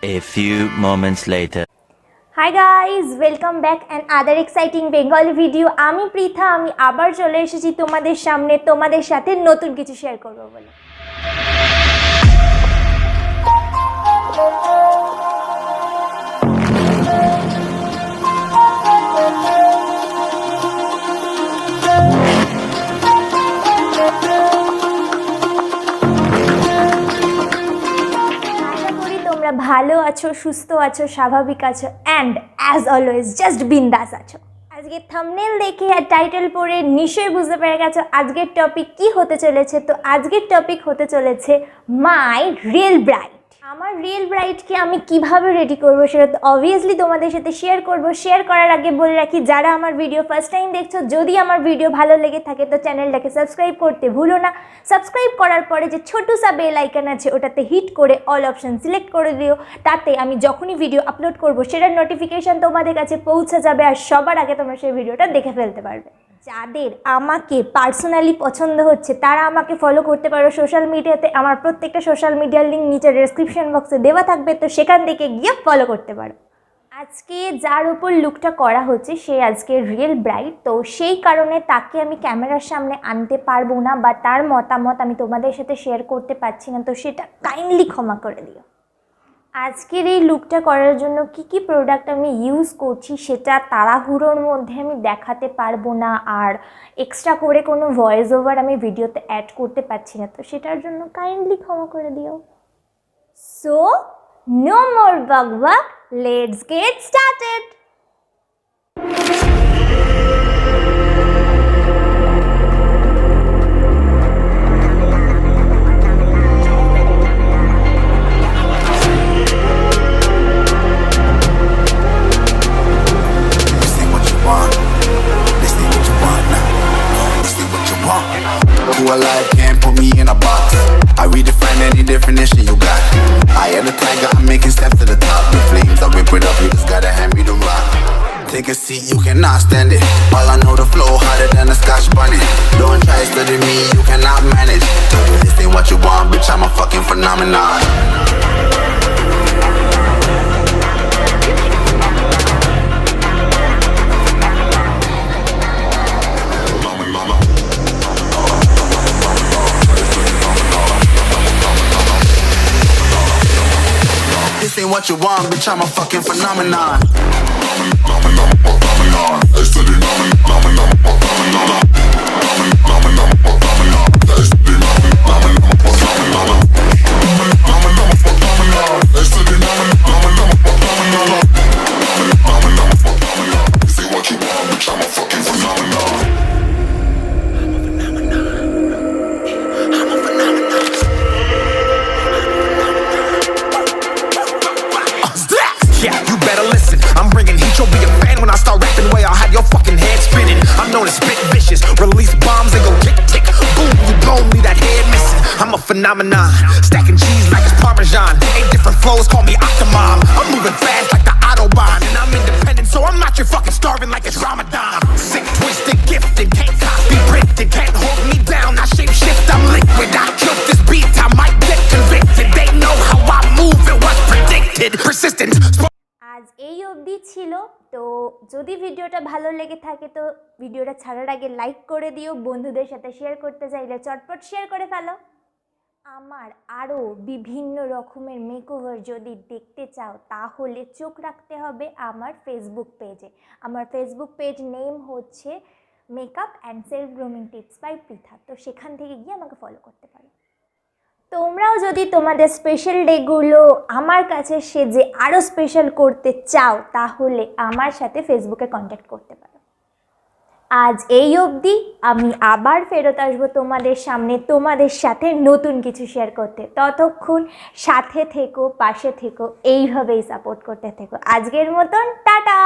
A few moments later. Hi guys, welcome back and other exciting Bengali video. আমি পৃথা, আমি আবার চলে এসেছি তোমাদের সামনে তোমাদের সাথে নতুন কিছু শেয়ার করব বলে। ভালো আছো, সুস্থ আছো, স্বাভাবিক আছো অ্যান্ড অ্যাজ অলওয়েজ জাস্ট বিন্দাস আছো। আজকে থাম্বনেল দেখে আর টাইটেল পড়ে নিশ্চয়ই বুঝতে পেরে গেছো আজকের টপিক কি হতে চলেছে। তো আজকের টপিক হতে চলেছে মাই রিয়েল ব্রাইড। আমার রিয়েল ব্রাইডকে আমি কিভাবে রেডি করবো সেটা তো অবভিয়াসলি তোমাদের সাথে শেয়ার করবো। শেয়ার করার আগে বলে রাখি, যারা আমার ভিডিও ফার্স্ট টাইম দেখছো, যদি আমার ভিডিও ভালো লেগে থাকে তো চ্যানেলটাকে সাবস্ক্রাইব করতে ভুলো না। সাবস্ক্রাইব করার পরে যে ছোটো সা বেল আইকন আছে ওটাতে হিট করে অল অপশন সিলেক্ট করে দিও, তাতে আমি যখনই ভিডিও আপলোড করবো সেটার নোটিফিকেশান তোমাদের কাছে পৌঁছে যাবে আর সবার আগে তোমরা সেই ভিডিওটা দেখে ফেলতে পারবে। যাদের আমাকে পার্সোনালি পছন্দ হচ্ছে তারা আমাকে ফলো করতে পারো সোশ্যাল মিডিয়াতে। আমার প্রত্যেকটা সোশ্যাল মিডিয়ার লিঙ্ক নিচে ডেসক্রিপশন বক্সে দেওয়া থাকবে, তো সেখান থেকে গিয়ে ফলো করতে পারো। আজকে যার উপর লুকটা করা হচ্ছে সে আজকে রিয়েল ব্রাইড, তো সেই কারণে তাকে আমি ক্যামেরার সামনে আনতে পারবো না বা তার মতামত আমি তোমাদের সাথে শেয়ার করতে পারছি না, তো সেটা কাইন্ডলি ক্ষমা করে দিও। আজকের এই লুকটা করার জন্য কি কি প্রোডাক্ট আমি ইউজ করছি সেটা তাড়াহুড়োর মধ্যে আমি দেখাতে পারবো না, আর এক্সট্রা করে কোনো ভয়েস ওভার আমি ভিডিওতে অ্যাড করতে পারছি না, তো সেটার জন্য কাইন্ডলি ক্ষমা করে দিও। সো নো মোর বকবক, let's get started. Alive can't put me in a box. I redefine any definition you got. I am the tiger, I'm making steps to the top. The flames, I whip it up, you just gotta hand me the rock. Take a seat, you cannot stand it. All I know, the flow harder than a Scotch bunny. Don't try study me, you cannot manage. This ain't what you want, bitch, I'm a fucking phenomenon. This ain't what you want, bitch, I'm a fucking phenomenon. Phenomenon, stacking cheese like it's Parmesan. 8 different flows, call me Octomom. I'm moving fast like the Autobahn, and I'm independent, so I'm not your fucking starving like it's Ramadan. Sick, twisted, gifted, can't copy, printed, can't hold me down. I shape shift, I'm liquid. I killed this beat, I might get convicted. They know how I move, it was predicted. Persistent. আজ এই অবধি ছিল। তো যদি ভিডিওটা ভালো লেগে থাকে তো ভিডিওটা ছাড়ার আগে লাইক করে দিও, বন্ধুদের সাথে শেয়ার করতে চাইলে চটপট শেয়ার করে ফেলো। আমার আরও বিভিন্ন রকমের মেকওভার যদি দেখতে চাও তাহলে চোখ রাখতে হবে আমার ফেসবুক পেজে। আমার ফেসবুক পেজ নেম হচ্ছে makeup and self grooming tips by Pritha, তো সেখান থেকে গিয়ে আমাকে ফলো করতে পারো। তোমরাও যদি তোমাদের স্পেশাল ডেগুলো আমার কাছে সেজে আরও স্পেশাল করতে চাও তাহলে আমার সাথে ফেসবুকে কন্ট্যাক্ট করতে পারো। আজ এই অবধি, আমি আবার ফেরত আসবো তোমাদের সামনে তোমাদের সাথে নতুন কিছু শেয়ার করতে। ততক্ষণ সাথে থেকো, পাশে থেকো, এইভাবেই সাপোর্ট করতে থেকো। আজকের মতন টাটা।